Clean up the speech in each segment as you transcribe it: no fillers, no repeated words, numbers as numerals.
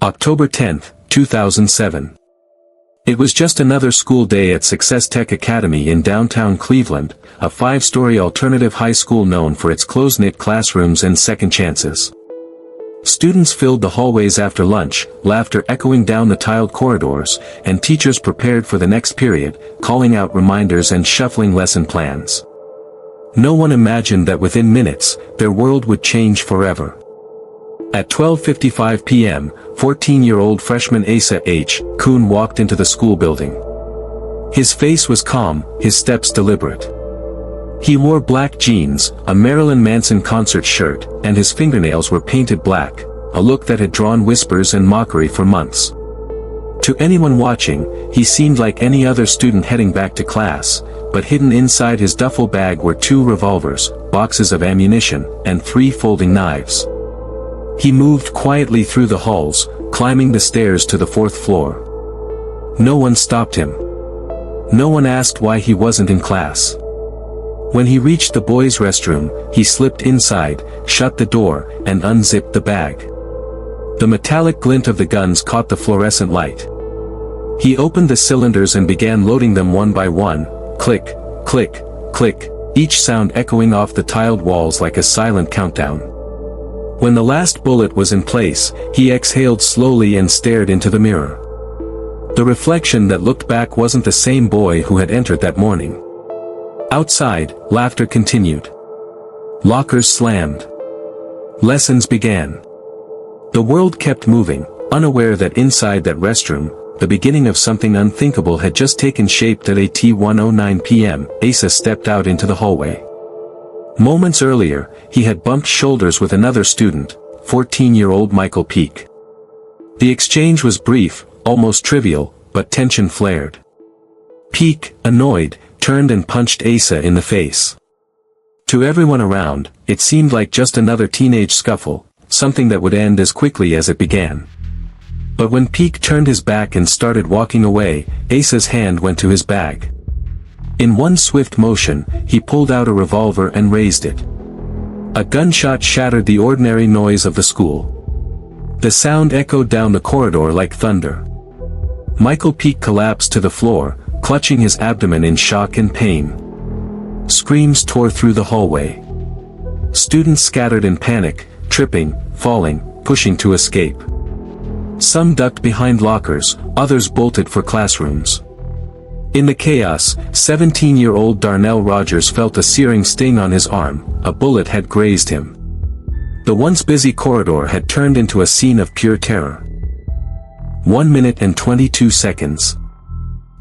October 10, 2007. It was just another school day at SuccessTech Academy in downtown Cleveland, a 5-story alternative high school known for its close-knit classrooms and second chances. Students filled the hallways after lunch, laughter echoing down the tiled corridors, and teachers prepared for the next period, calling out reminders and shuffling lesson plans. No one imagined that within minutes, their world would change forever. At 12:55 p.m., 14-year-old freshman Asa H. Coon walked into the school building. His face was calm, his steps deliberate. He wore black jeans, a Marilyn Manson concert shirt, and his fingernails were painted black, a look that had drawn whispers and mockery for months. To anyone watching, he seemed like any other student heading back to class, but hidden inside his duffel bag were 2 revolvers, boxes of ammunition, and 3 folding knives. He moved quietly through the halls, climbing the stairs to the 4th floor. No one stopped him. No one asked why he wasn't in class. When he reached the boys' restroom, he slipped inside, shut the door, and unzipped the bag. The metallic glint of the guns caught the fluorescent light. He opened the cylinders and began loading them one by one, click, click, click, each sound echoing off the tiled walls like a silent countdown. When the last bullet was in place, he exhaled slowly and stared into the mirror. The reflection that looked back wasn't the same boy who had entered that morning. Outside, laughter continued. Lockers slammed. Lessons began. The world kept moving, unaware that inside that restroom, the beginning of something unthinkable had just taken shape. At 1:09 p.m., Asa stepped out into the hallway. Moments earlier, he had bumped shoulders with another student, 14-year-old Michael Peak. The exchange was brief, almost trivial, but tension flared. Peak, annoyed, turned and punched Asa in the face. To everyone around, it seemed like just another teenage scuffle, something that would end as quickly as it began. But when Peak turned his back and started walking away, Asa's hand went to his bag. In one swift motion, he pulled out a revolver and raised it. A gunshot shattered the ordinary noise of the school. The sound echoed down the corridor like thunder. Michael Peak collapsed to the floor, clutching his abdomen in shock and pain. Screams tore through the hallway. Students scattered in panic, tripping, falling, pushing to escape. Some ducked behind lockers, others bolted for classrooms. In the chaos, 17-year-old Darnell Rogers felt a searing sting on his arm. A bullet had grazed him. The once busy corridor had turned into a scene of pure terror. 1 minute and 22 seconds.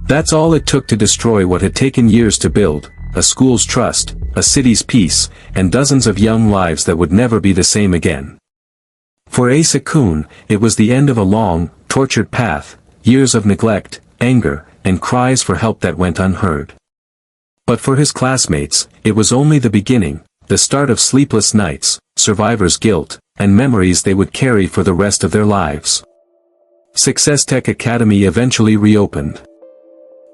That's all it took to destroy what had taken years to build, a school's trust, a city's peace, and dozens of young lives that would never be the same again. For Asa Coon, it was the end of a long, tortured path, years of neglect, anger, and cries for help that went unheard. But for his classmates, it was only the beginning, the start of sleepless nights, survivor's guilt, and memories they would carry for the rest of their lives. SuccessTech Academy eventually reopened.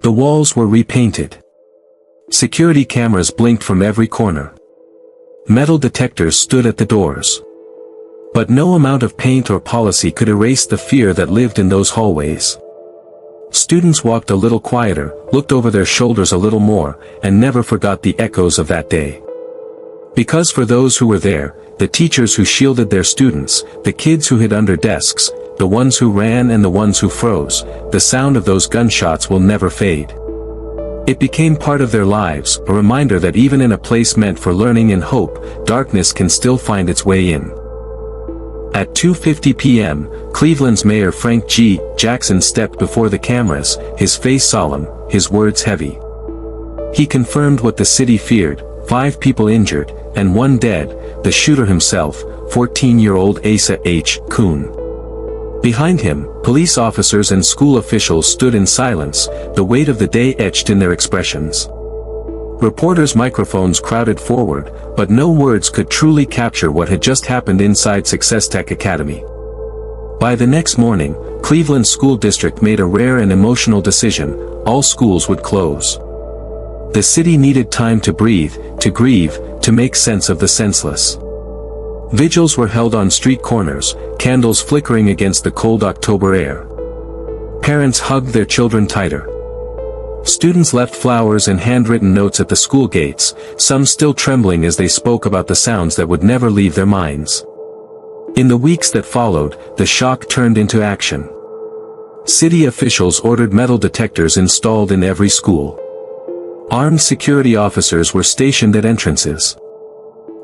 The walls were repainted. Security cameras blinked from every corner. Metal detectors stood at the doors. But no amount of paint or policy could erase the fear that lived in those hallways. Students walked a little quieter, looked over their shoulders a little more, and never forgot the echoes of that day. Because for those who were there, the teachers who shielded their students, the kids who hid under desks, the ones who ran and the ones who froze, the sound of those gunshots will never fade. It became part of their lives, a reminder that even in a place meant for learning and hope, darkness can still find its way in. At 2:50 p.m., Cleveland's Mayor Frank G. Jackson stepped before the cameras, his face solemn, his words heavy. He confirmed what the city feared: 5 people injured, and 1 dead, the shooter himself, 14-year-old Asa H. Coon. Behind him, police officers and school officials stood in silence, the weight of the day etched in their expressions. Reporters' microphones crowded forward, but no words could truly capture what had just happened inside SuccessTech Academy. By the next morning, Cleveland School District made a rare and emotional decision: all schools would close. The city needed time to breathe, to grieve, to make sense of the senseless. Vigils were held on street corners, candles flickering against the cold October air. Parents hugged their children tighter. Students left flowers and handwritten notes at the school gates, some still trembling as they spoke about the sounds that would never leave their minds. In the weeks that followed, the shock turned into action. City officials ordered metal detectors installed in every school. Armed security officers were stationed at entrances.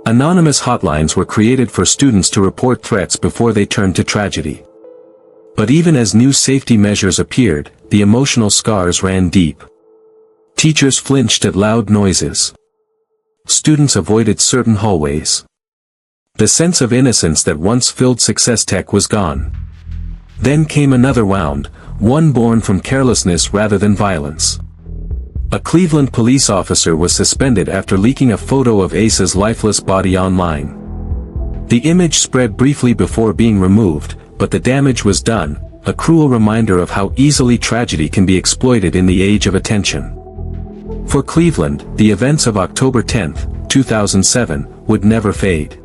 Anonymous hotlines were created for students to report threats before they turned to tragedy. But even as new safety measures appeared, the emotional scars ran deep. Teachers flinched at loud noises. Students avoided certain hallways. The sense of innocence that once filled SuccessTech was gone. Then came another wound, one born from carelessness rather than violence. A Cleveland police officer was suspended after leaking a photo of Asa's lifeless body online. The image spread briefly before being removed, but the damage was done, a cruel reminder of how easily tragedy can be exploited in the age of attention. For Cleveland, the events of October 10, 2007, would never fade.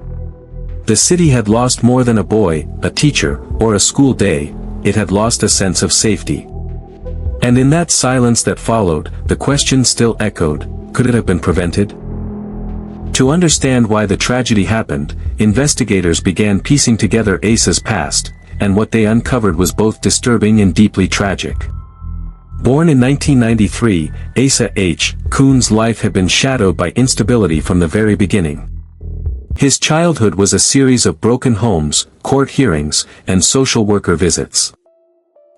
The city had lost more than a boy, a teacher, or a school day, it had lost a sense of safety. And in that silence that followed, the question still echoed, could it have been prevented? To understand why the tragedy happened, investigators began piecing together Asa's past, and what they uncovered was both disturbing and deeply tragic. Born in 1993, Asa H. Coon's life had been shadowed by instability from the very beginning. His childhood was a series of broken homes, court hearings, and social worker visits.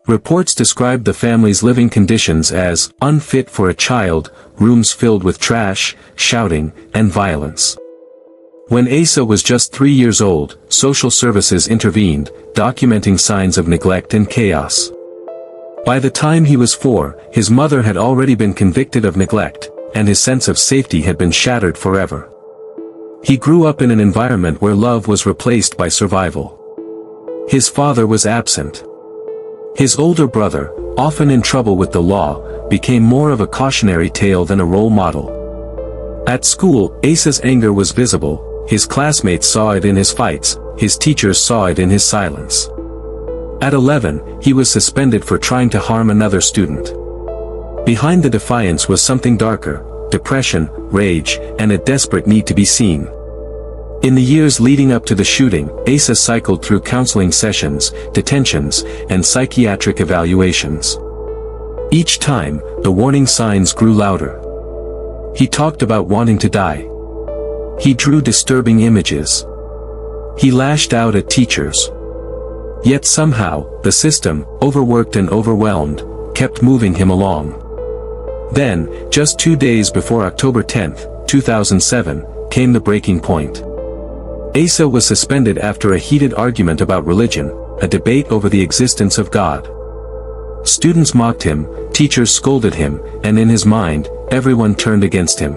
Reports described the family's living conditions as unfit for a child, rooms filled with trash, shouting, and violence. When Asa was just 3 years old, social services intervened, documenting signs of neglect and chaos. By the time he was 4, his mother had already been convicted of neglect, and his sense of safety had been shattered forever. He grew up in an environment where love was replaced by survival. His father was absent. His older brother, often in trouble with the law, became more of a cautionary tale than a role model. At school, Asa's anger was visible, his classmates saw it in his fights, his teachers saw it in his silence. At 11, he was suspended for trying to harm another student. Behind the defiance was something darker, depression, rage, and a desperate need to be seen. In the years leading up to the shooting, Asa cycled through counseling sessions, detentions, and psychiatric evaluations. Each time, the warning signs grew louder. He talked about wanting to die. He drew disturbing images. He lashed out at teachers. Yet somehow, the system, overworked and overwhelmed, kept moving him along. Then, just 2 days before October 10, 2007, came the breaking point. Asa was suspended after a heated argument about religion, a debate over the existence of God. Students mocked him, teachers scolded him, and in his mind, everyone turned against him.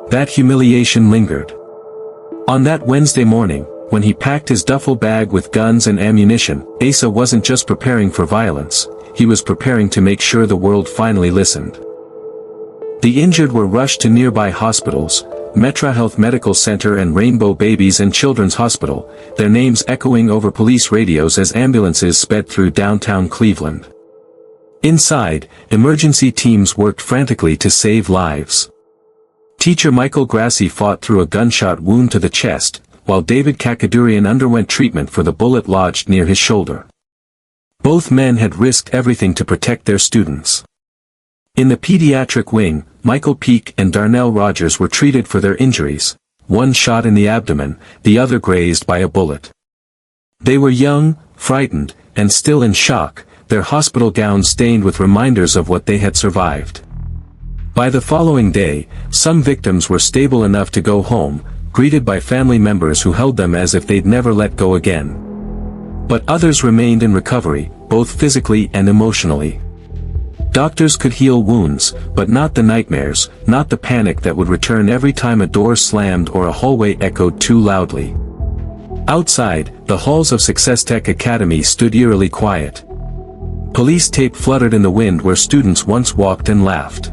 That humiliation lingered. On that Wednesday morning, when he packed his duffel bag with guns and ammunition, Asa wasn't just preparing for violence, he was preparing to make sure the world finally listened. The injured were rushed to nearby hospitals, MetroHealth Medical Center and Rainbow Babies and Children's Hospital, their names echoing over police radios as ambulances sped through downtown Cleveland. Inside, emergency teams worked frantically to save lives. Teacher Michael Grassi fought through a gunshot wound to the chest, while David Kakadurian underwent treatment for the bullet lodged near his shoulder. Both men had risked everything to protect their students. In the pediatric wing, Michael Peake and Darnell Rogers were treated for their injuries, one shot in the abdomen, the other grazed by a bullet. They were young, frightened, and still in shock, their hospital gowns stained with reminders of what they had survived. By the following day, some victims were stable enough to go home, greeted by family members who held them as if they'd never let go again. But others remained in recovery, both physically and emotionally. Doctors could heal wounds, but not the nightmares, not the panic that would return every time a door slammed or a hallway echoed too loudly. Outside, the halls of SuccessTech Academy stood eerily quiet. Police tape fluttered in the wind where students once walked and laughed.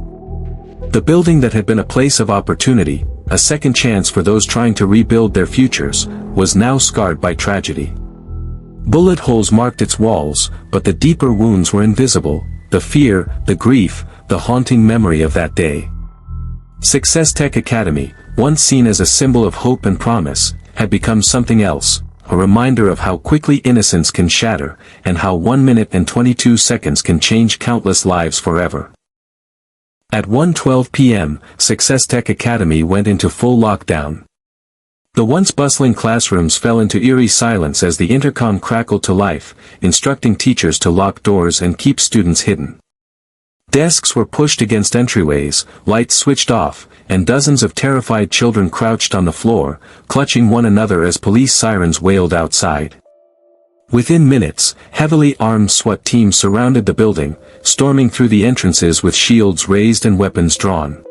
The building that had been a place of opportunity, a second chance for those trying to rebuild their futures, was now scarred by tragedy. Bullet holes marked its walls, but the deeper wounds were invisible, the fear, the grief, the haunting memory of that day. SuccessTech Academy, once seen as a symbol of hope and promise, had become something else, a reminder of how quickly innocence can shatter, and how 1 minute and 22 seconds can change countless lives forever. At 1:12 p.m., SuccessTech Academy went into full lockdown. The once bustling classrooms fell into eerie silence as the intercom crackled to life, instructing teachers to lock doors and keep students hidden. Desks were pushed against entryways, lights switched off, and dozens of terrified children crouched on the floor, clutching one another as police sirens wailed outside. Within minutes, heavily armed SWAT teams surrounded the building, storming through the entrances with shields raised and weapons drawn.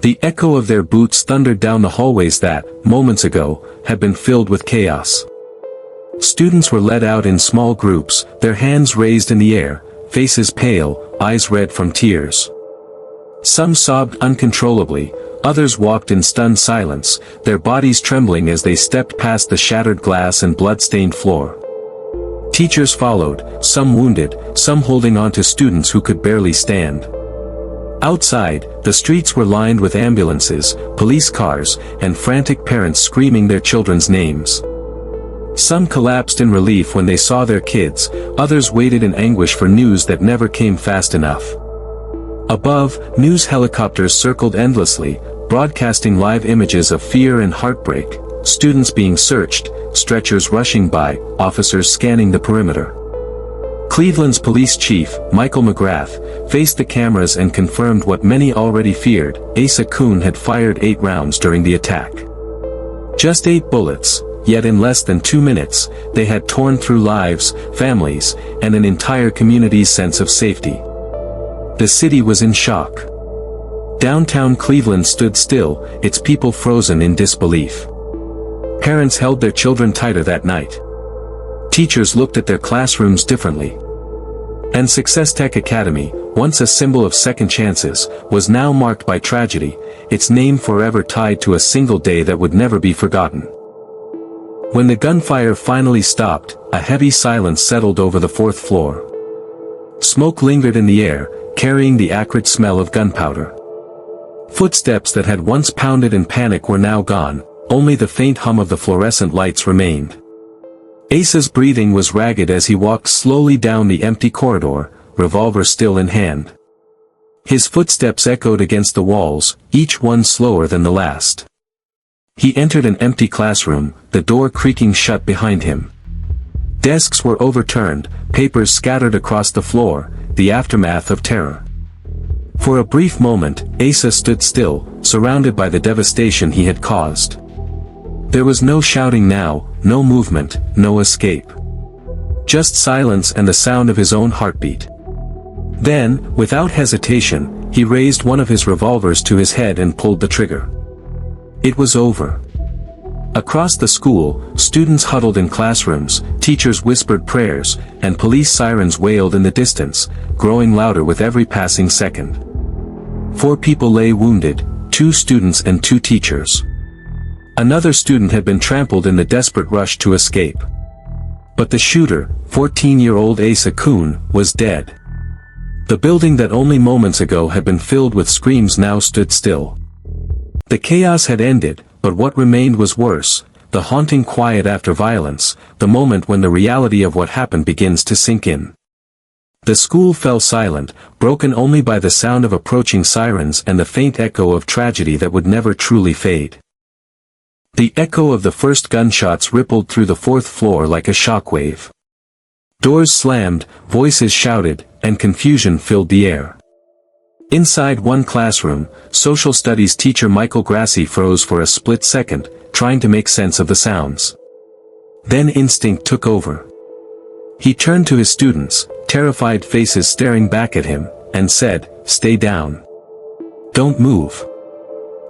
The echo of their boots thundered down the hallways that, moments ago, had been filled with chaos. Students were led out in small groups, their hands raised in the air, faces pale, eyes red from tears. Some sobbed uncontrollably, others walked in stunned silence, their bodies trembling as they stepped past the shattered glass and blood-stained floor. Teachers followed, some wounded, some holding on to students who could barely stand. Outside, the streets were lined with ambulances, police cars, and frantic parents screaming their children's names. Some collapsed in relief when they saw their kids, others waited in anguish for news that never came fast enough. Above, news helicopters circled endlessly, broadcasting live images of fear and heartbreak, students being searched, stretchers rushing by, officers scanning the perimeter. Cleveland's police chief, Michael McGrath, faced the cameras and confirmed what many already feared: Asa Coon had fired 8 rounds during the attack. Just 8 bullets, yet in less than 2 minutes, they had torn through lives, families, and an entire community's sense of safety. The city was in shock. Downtown Cleveland stood still, its people frozen in disbelief. Parents held their children tighter that night. Teachers looked at their classrooms differently. And SuccessTech Academy, once a symbol of second chances, was now marked by tragedy, its name forever tied to a single day that would never be forgotten. When the gunfire finally stopped, a heavy silence settled over the 4th floor. Smoke lingered in the air, carrying the acrid smell of gunpowder. Footsteps that had once pounded in panic were now gone, only the faint hum of the fluorescent lights remained. Asa's breathing was ragged as he walked slowly down the empty corridor, revolver still in hand. His footsteps echoed against the walls, each one slower than the last. He entered an empty classroom, the door creaking shut behind him. Desks were overturned, papers scattered across the floor, the aftermath of terror. For a brief moment, Asa stood still, surrounded by the devastation he had caused. There was no shouting now, no movement, no escape. Just silence and the sound of his own heartbeat. Then, without hesitation, he raised one of his revolvers to his head and pulled the trigger. It was over. Across the school, students huddled in classrooms, teachers whispered prayers, and police sirens wailed in the distance, growing louder with every passing second. 4 people lay wounded, 2 students and 2 teachers. Another student had been trampled in the desperate rush to escape. But the shooter, 14-year-old Asa Coon, was dead. The building that only moments ago had been filled with screams now stood still. The chaos had ended, but what remained was worse, the haunting quiet after violence, the moment when the reality of what happened begins to sink in. The school fell silent, broken only by the sound of approaching sirens and the faint echo of tragedy that would never truly fade. The echo of the first gunshots rippled through the 4th floor like a shockwave. Doors slammed, voices shouted, and confusion filled the air. Inside one classroom, social studies teacher Michael Grassi froze for a split second, trying to make sense of the sounds. Then instinct took over. He turned to his students, terrified faces staring back at him, and said, "Stay down. Don't move."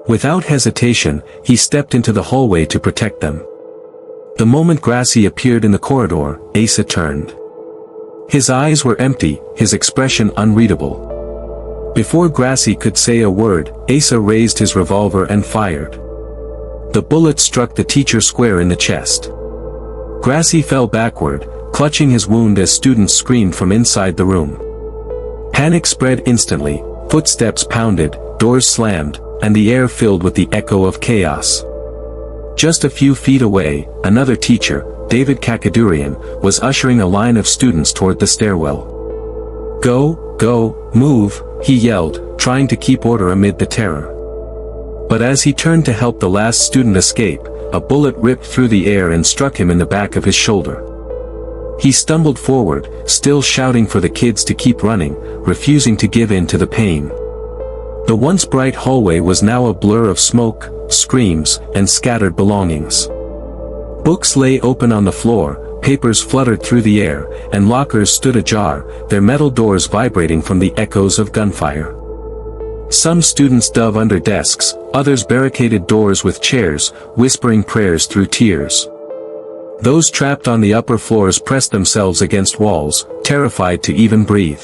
Without hesitation, he stepped into the hallway to protect them. The moment Grassi appeared in the corridor, Asa turned. His eyes were empty, his expression unreadable. Before Grassy could say a word, Asa raised his revolver and fired. The bullet struck the teacher square in the chest. Grassy fell backward, clutching his wound as students screamed from inside the room. Panic spread instantly, footsteps pounded, doors slammed, and the air filled with the echo of chaos. Just a few feet away, another teacher, David Kakadurian, was ushering a line of students toward the stairwell. Go, move, he yelled, trying to keep order amid the terror. But as he turned to help the last student escape, a bullet ripped through the air and struck him in the back of his shoulder. He stumbled forward, still shouting for the kids to keep running, refusing to give in to the pain. The once bright hallway was now a blur of smoke, screams, and scattered belongings. Books lay open on the floor, papers fluttered through the air, and lockers stood ajar, their metal doors vibrating from the echoes of gunfire. Some students dove under desks, others barricaded doors with chairs, whispering prayers through tears. Those trapped on the upper floors pressed themselves against walls, terrified to even breathe.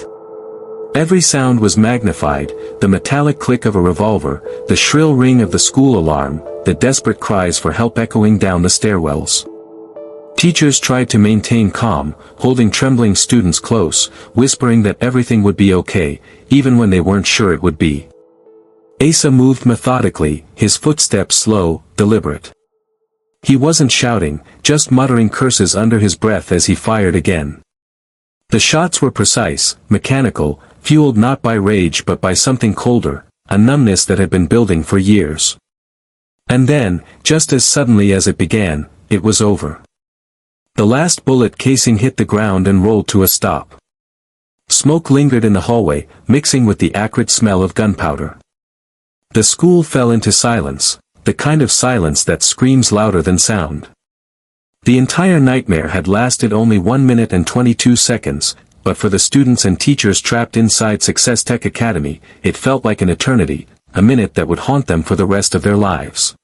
Every sound was magnified, the metallic click of a revolver, the shrill ring of the school alarm, the desperate cries for help echoing down the stairwells. Teachers tried to maintain calm, holding trembling students close, whispering that everything would be okay, even when they weren't sure it would be. Asa moved methodically, his footsteps slow, deliberate. He wasn't shouting, just muttering curses under his breath as he fired again. The shots were precise, mechanical, fueled not by rage but by something colder, a numbness that had been building for years. And then, just as suddenly as it began, it was over. The last bullet casing hit the ground and rolled to a stop. Smoke lingered in the hallway, mixing with the acrid smell of gunpowder. The school fell into silence, the kind of silence that screams louder than sound. The entire nightmare had lasted only 1 minute and 22 seconds, but for the students and teachers trapped inside SuccessTech Academy, it felt like an eternity, a minute that would haunt them for the rest of their lives.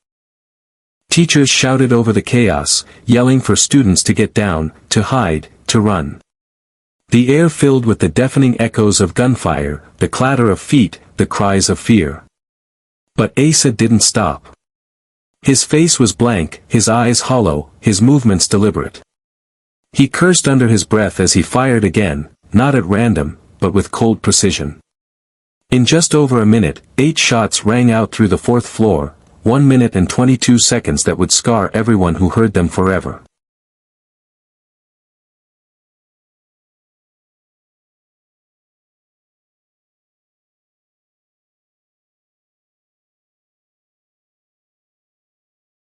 Teachers shouted over the chaos, yelling for students to get down, to hide, to run. The air filled with the deafening echoes of gunfire, the clatter of feet, the cries of fear. But Asa didn't stop. His face was blank, his eyes hollow, his movements deliberate. He cursed under his breath as he fired again, not at random, but with cold precision. In just over a minute, 8 shots rang out through the 4th floor, 1 minute and 22 seconds that would scar everyone who heard them forever.